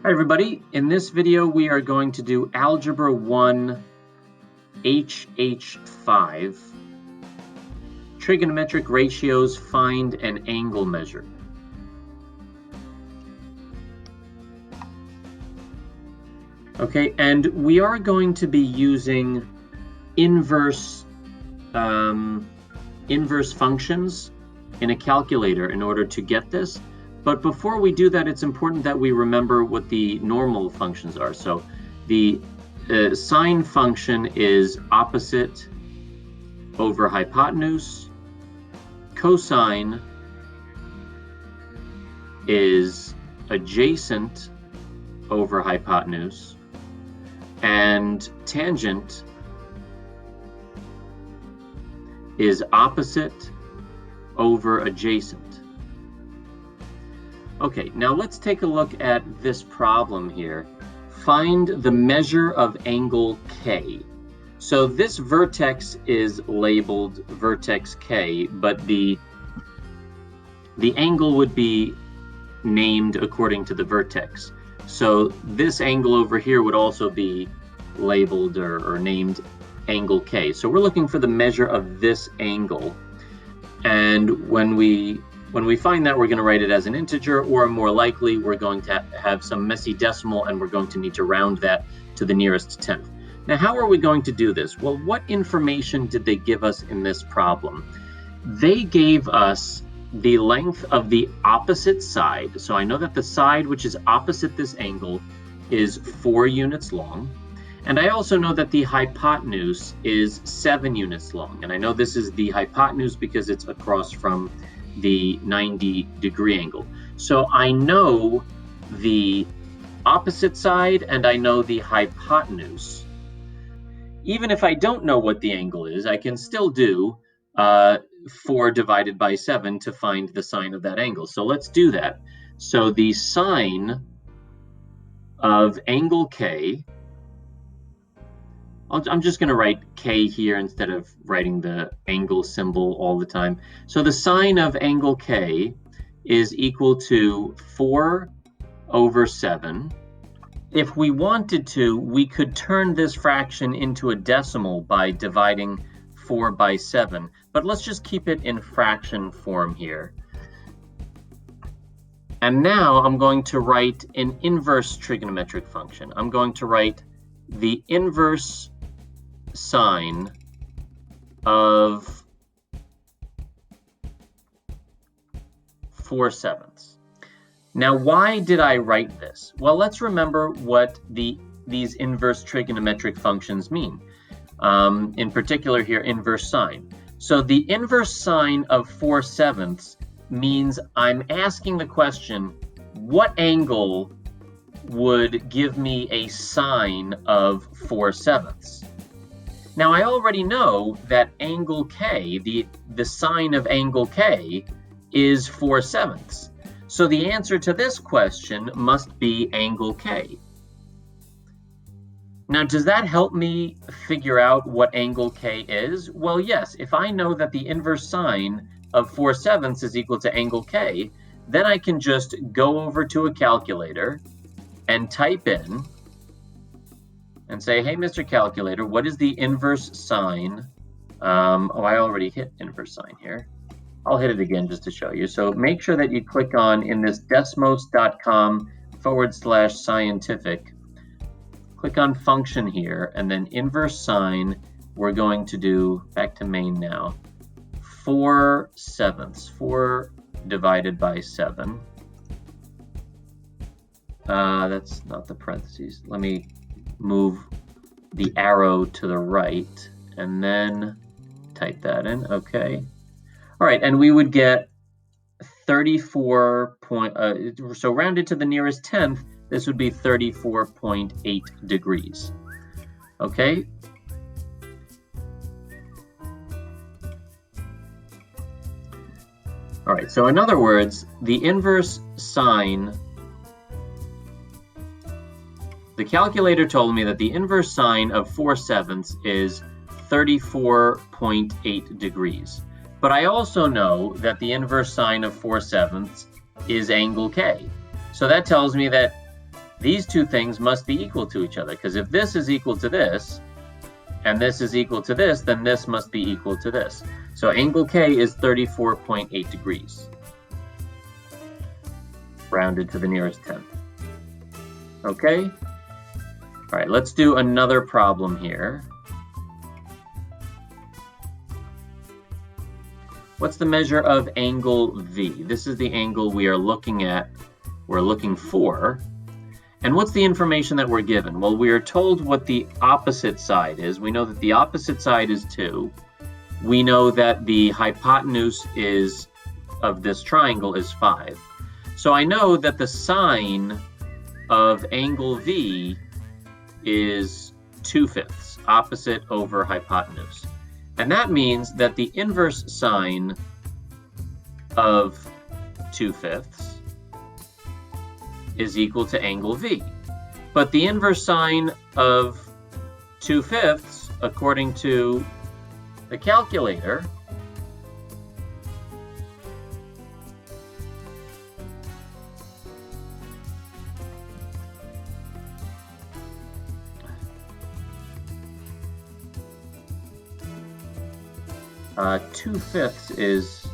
Hi everybody, in this video we are going to do Algebra 1 HH5, Trigonometric Ratios, Find an Angle Measure. Okay, and we are going to be using inverse functions in a calculator in order to get this. But before we do that, it's important that we remember what the normal functions are. So the sine function is opposite over hypotenuse. Cosine is adjacent over hypotenuse. And tangent is opposite over adjacent. Okay, now let's take a look at this problem here. Find the measure of angle K. So this vertex is labeled vertex K, but the angle would be named according to the vertex. So this angle over here would also be labeled or named angle K. So we're looking for the measure of this angle. And when we find that, we're going to write it as an integer, or more likely, we're going to have some messy decimal, and we're going to need to round that to the nearest tenth. Now, how are we going to do this? Well, what information did they give us in this problem? They gave us the length of the opposite side. So I know that the side which is opposite this angle is 4 units long. And I also know that the hypotenuse is 7 units long. And I know this is the hypotenuse because it's across from the 90-degree angle. So I know the opposite side and I know the hypotenuse. Even if I don't know what the angle is, I can still do 4 divided by 7 to find the sine of that angle. So let's do that. So the sine of angle K, I'm just going to write K here instead of writing the angle symbol all the time. So the sine of angle K is equal to 4 over 7. If we wanted to, we could turn this fraction into a decimal by dividing 4 by 7. But let's just keep it in fraction form here. And now I'm going to write an inverse trigonometric function. I'm going to write the inverse sine of 4/7. Now, why did I write this? Well, let's remember what these inverse trigonometric functions mean. In particular here, inverse sine. So the inverse sine of 4/7 means I'm asking the question, what angle would give me a sine of 4/7? Now, I already know that angle K, the sine of angle K, is 4/7. So the answer to this question must be angle K. Now, does that help me figure out what angle K is? Well, yes. If I know that the inverse sine of 4/7 is equal to angle K, then I can just go over to a calculator and type in and say, hey, Mr. Calculator, what is the inverse sine? Oh, I already hit inverse sine here. I'll hit it again just to show you. So make sure that you click on, in this desmos.com/scientific, click on function here, and then inverse sine, we're going to do, back to main now, 4/7, 4 divided by 7. That's not the parentheses. Let me move the arrow to the right and then type that in. Okay. All right, and we would get 34 so rounded to the nearest tenth, this would be 34.8 degrees. Okay. All right, so in other words, the inverse sine, the calculator told me that the inverse sine of 4/7 is 34.8 degrees. But I also know that the inverse sine of 4/7 is angle K. So that tells me that these two things must be equal to each other, because if this is equal to this, and this is equal to this, then this must be equal to this. So angle K is 34.8 degrees, rounded to the nearest tenth. Okay? All right, let's do another problem here. What's the measure of angle V? This is the angle we are looking at, we're looking for. And what's the information that we're given? Well, we are told what the opposite side is. We know that the opposite side is 2. We know that the hypotenuse of this triangle is 5. So I know that the sine of angle V is 2/5, opposite over hypotenuse. And that means that the inverse sine of 2/5 is equal to angle V. But the inverse sine of 2/5, according to the calculator, two-fifths is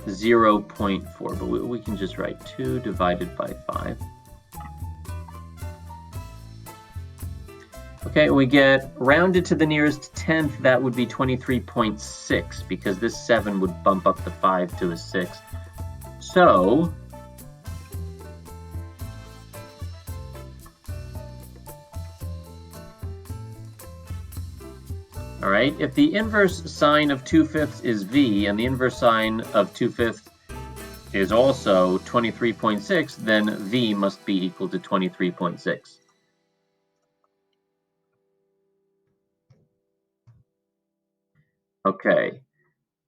0.4, but we can just write 2 divided by 5. Okay, we get rounded to the nearest tenth, that would be 23.6, because this 7 would bump up the 5 to a 6. So, all right, if the inverse sine of 2/5 is V and the inverse sine of 2/5 is also 23.6, then V must be equal to 23.6. Okay,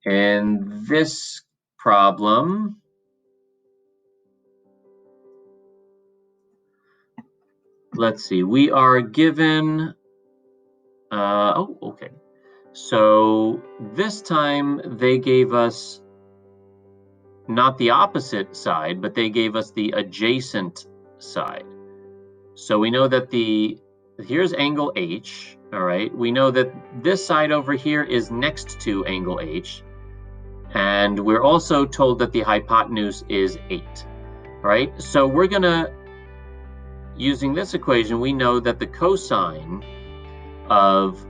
and this problem, let's see, we are given, okay. So this time they gave us not the opposite side, but they gave us the adjacent side. So we know that here's angle H, all right? We know that this side over here is next to angle H, and we're also told that the hypotenuse is 8, all right? So we're gonna, using this equation, we know that the cosine of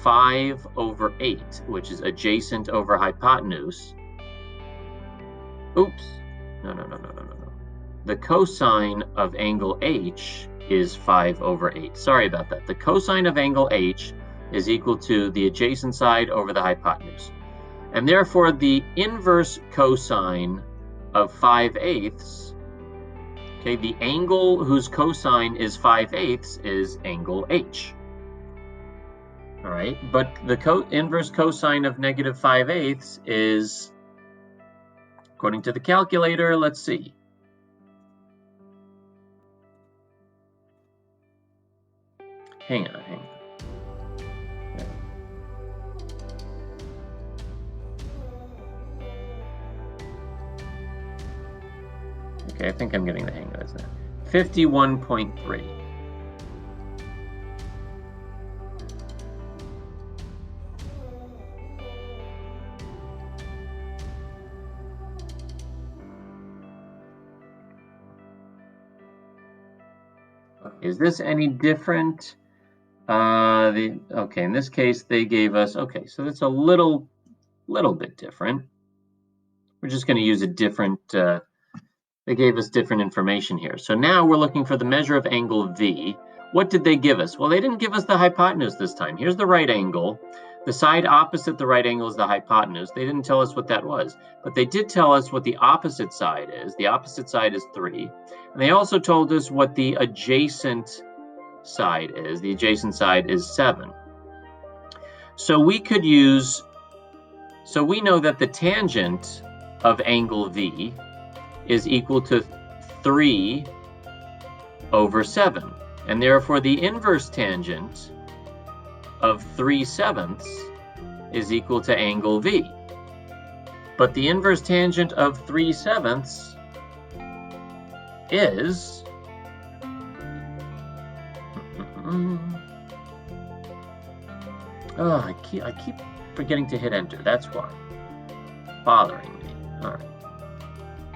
5/8, which is adjacent over hypotenuse. Oops, no. The cosine of angle H is 5/8. Sorry about that. The cosine of angle H is equal to the adjacent side over the hypotenuse. And therefore, the inverse cosine of 5/8, okay, the angle whose cosine is 5/8 is angle H. All right, but the inverse cosine of negative 5/8 is, according to the calculator, let's see. Hang on. Okay, I think I'm getting the hang of this now. 51.3. Is this any different? Okay, in this case, they gave us, okay, so that's a little bit different. We're just going to use a different, they gave us different information here. So now we're looking for the measure of angle V. What did they give us? Well, they didn't give us the hypotenuse this time. Here's the right angle. The side opposite the right angle is the hypotenuse. They didn't tell us what that was, but they did tell us what the opposite side is. The opposite side is 3. And they also told us what the adjacent side is. The adjacent side is 7. So we could use, so we know that the tangent of angle V is equal to 3/7. And therefore the inverse tangent of 3/7 is equal to angle V. But the inverse tangent of 3/7 is Oh, I keep forgetting to hit enter. That's why. Bothering me. All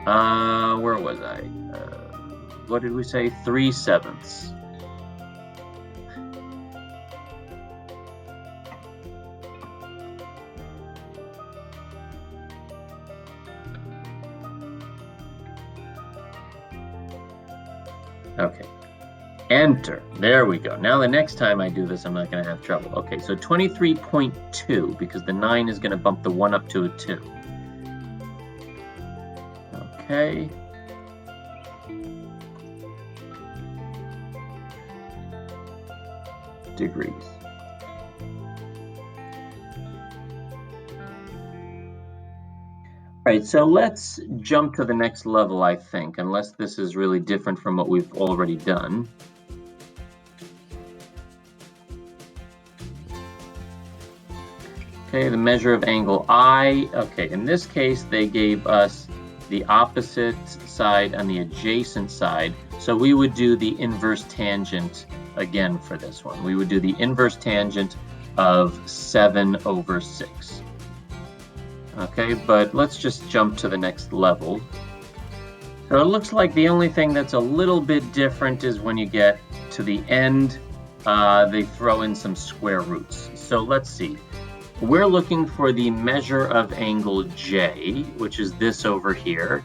right. Where was I? What did we say? 3/7. Okay. Enter. There we go. Now the next time I do this, I'm not going to have trouble. Okay, so 23.2, because the 9 is going to bump the 1 up to a 2. Okay. Degrees. All right, so let's jump to the next level, I think, unless this is really different from what we've already done. Okay, the measure of angle I. Okay, in this case, they gave us the opposite side and the adjacent side. So we would do the inverse tangent again for this one. We would do the inverse tangent of 7/6. Okay, but let's just jump to the next level. So it looks like the only thing that's a little bit different is when you get to the end, they throw in some square roots. So let's see. We're looking for the measure of angle J, which is this over here.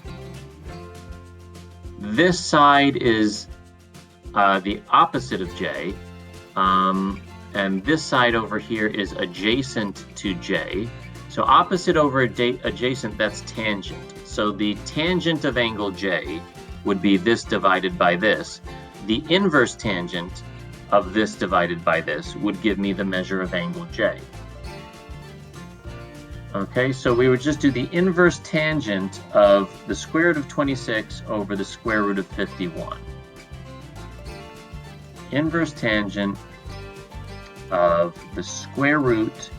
This side is the opposite of J, and this side over here is adjacent to J. So opposite over adjacent, that's tangent. So the tangent of angle J would be this divided by this. The inverse tangent of this divided by this would give me the measure of angle J. Okay, so we would just do the inverse tangent of the square root of 26 over the square root of 51. Inverse tangent of the square root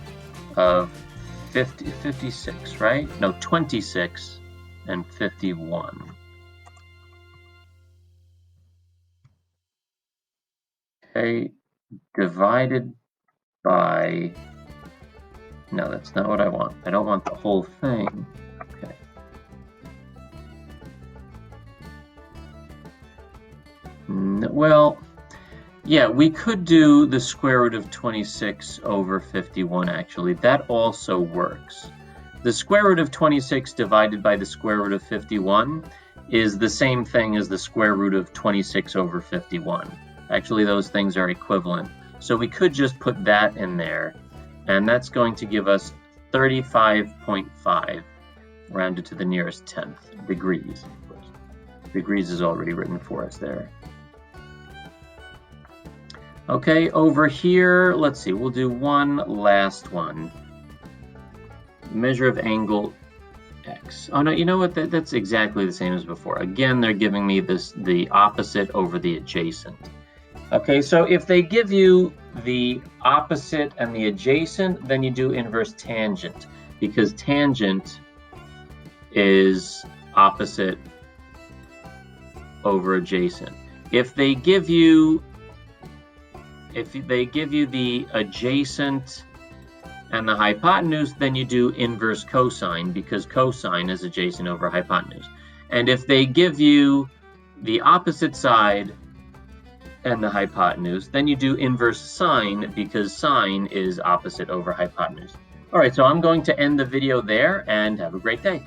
of 56, right? No, 26 and 51. Okay, divided by, no, that's not what I want. I don't want the whole thing. Okay. Well, yeah, we could do the square root of 26 over 51, actually. That also works. The square root of 26 divided by the square root of 51 is the same thing as the square root of 26 over 51. Actually, those things are equivalent. So we could just put that in there, and that's going to give us 35.5, rounded to the nearest tenth, degrees. Of course. Degrees is already written for us there. Okay, over here, let's see, we'll do one last one. Measure of angle X. Oh no, you know what, that's exactly the same as before. Again, they're giving me the opposite over the adjacent. Okay, so if they give you the opposite and the adjacent, then you do inverse tangent, because tangent is opposite over adjacent. If they give you the adjacent and the hypotenuse, then you do inverse cosine, because cosine is adjacent over hypotenuse. And if they give you the opposite side and the hypotenuse, then you do inverse sine, because sine is opposite over hypotenuse. All right, so I'm going to end the video there, and have a great day.